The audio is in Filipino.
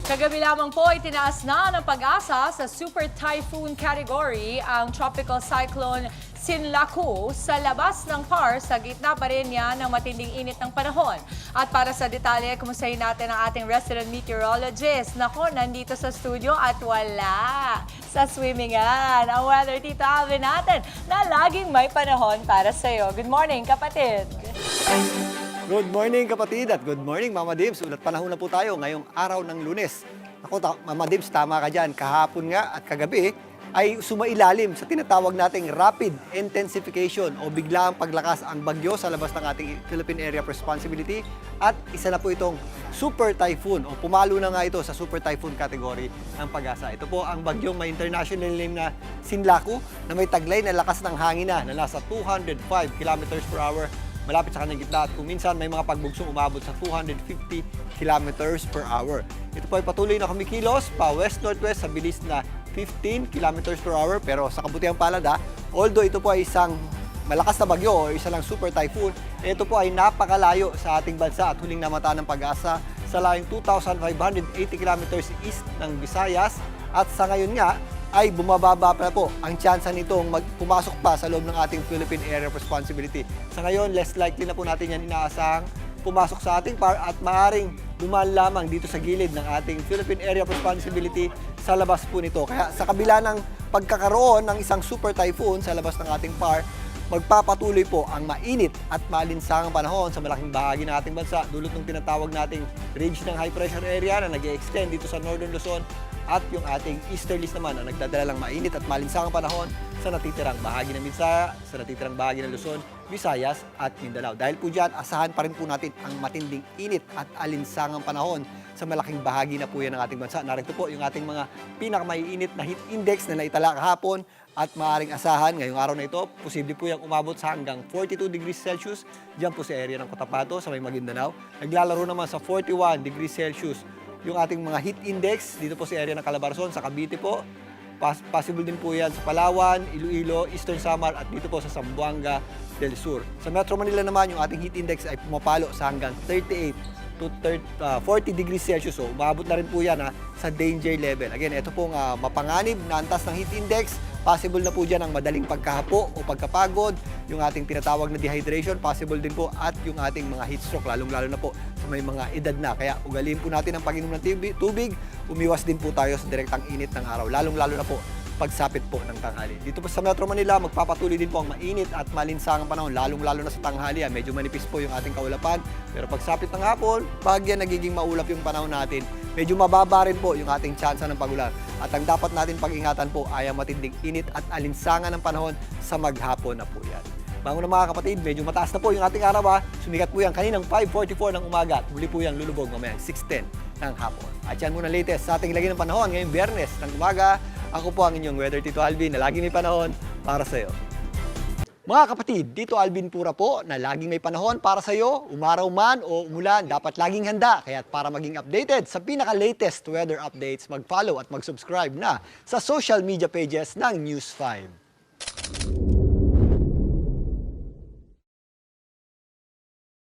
Kagabi lamang po itinaas na ng Pag-asa sa Super Typhoon category ang Tropical Cyclone Sinlaku sa labas ng PAR sa gitna pa rin niya ng matinding init ng panahon. At para sa detalye, kumustahin natin ang ating resident meteorologist. Nako, nandito sa studio at wala sa swimmingan. Ang weather Tito Alvin natin na laging may panahon para sa'yo. Good morning, kapatid! Good morning kapatid at good morning Mama Dibs. Ulat panahon na po tayo ngayong araw ng Lunes. Ako, Mama Dibs, tama ka dyan. Kahapon nga at kagabi ay sumailalim sa tinatawag nating rapid intensification o biglaang paglakas ang bagyo sa labas ng ating Philippine Area of Responsibility. At isa na po itong Super Typhoon o pumalo na nga ito sa Super Typhoon category ng Pag-asa. Ito po ang bagyong may international name na Sinlaku na may taglay na lakas ng hangin na nasa 205 kilometers per hour malapit sa kanyang gitna at kung minsan may mga pagbugsong umabot sa 250 kilometers per hour. Ito po ay patuloy na kumikilos pa west-northwest sa bilis na 15 kilometers per hour pero sa kabutihang palad although ito po ay isang malakas na bagyo o isa lang super typhoon, ito po ay napakalayo sa ating bansa at huling namata ng Pag-asa sa layong 2,580 kilometers east ng Visayas at sa ngayon nga ay bumababa pa po ang tsansa nitong pumasok pa sa loob ng ating Philippine Area of Responsibility. Sa ngayon, less likely na po natin yan inaasahang pumasok sa ating PAR at maaring dumaan lamang dito sa gilid ng ating Philippine Area of Responsibility sa labas po nito. Kaya sa kabila ng pagkakaroon ng isang super typhoon sa labas ng ating PAR, magpapatuloy po ang mainit at malinsangang panahon sa malaking bahagi ng ating bansa dulot ng tinatawag nating ridge ng high pressure area na nag-extend dito sa Northern Luzon at yung ating easterlies naman na nagdadala ng mainit at malinsangang panahon sa natitirang bahagi ng Minsaya, sa natitirang bahagi ng Luzon, Visayas at Mindanao. Dahil po dyan, asahan pa rin po natin ang matinding init at alinsangang panahon sa malaking bahagi na po yan ng ating bansa. Narito po yung ating mga pinakamaiinit na heat index na naitala kahapon at maaaring asahan ngayong araw na ito. Posible po yung umabot sa hanggang 42 degrees Celsius dyan po sa area ng Cotabato sa may Maguindanao. Naglalaro naman sa 41 degrees Celsius yung ating mga heat index dito po sa area ng Calabarzon, sa Cavite po. Possible din po yan sa Palawan, Iloilo, Eastern Samar at dito po sa Zamboanga del Sur. Sa Metro Manila naman, yung ating heat index ay pumapalo sa hanggang 38 to 40 degrees Celsius. So, umabot na rin po yan sa danger level. Again, ito pong mapanganib na antas ng heat index. Possible na po dyan ang madaling pagkahapo o pagkapagod, yung ating tinatawag na dehydration, possible din po at yung ating mga heat stroke, lalong-lalo na po sa may mga edad na. Kaya ugaliin po natin ang pag-inom ng tubig, umiwas din po tayo sa direktang init ng araw, lalong-lalo na po pagsapit po ng tanghali. Dito po sa Metro Manila, magpapatuloy din po ang mainit at malinsangang panahon, lalong-lalo na sa tanghali. Medyo manipis po yung ating kaulapan, pero pagsapit ng hapon, bahagya nagiging maulap yung panahon natin. Medyo mababa rin po yung ating tsansa ng pagulan. At ang dapat natin pag-ingatan po ay ang matinding init at alinsangan ng panahon sa maghapon na po yan. Bango na mga kapatid, medyo mataas na po yung ating araw. Sumikat po yan kaninang 5:44 ng umaga at muli po yung lulubog mamayang 6:10 ng hapon. At yan muna latest sa ating lagi ng panahon ngayong Biyernes ng umaga. Ako po ang inyong Weather Tito Alvin na laging may panahon para sa iyo. Mga kapatid, dito Alvin Pura po na laging may panahon para sa iyo, umaraw man o umulan, dapat laging handa. Kaya para maging updated sa pinaka-latest weather updates, mag-follow at mag-subscribe na sa social media pages ng News 5.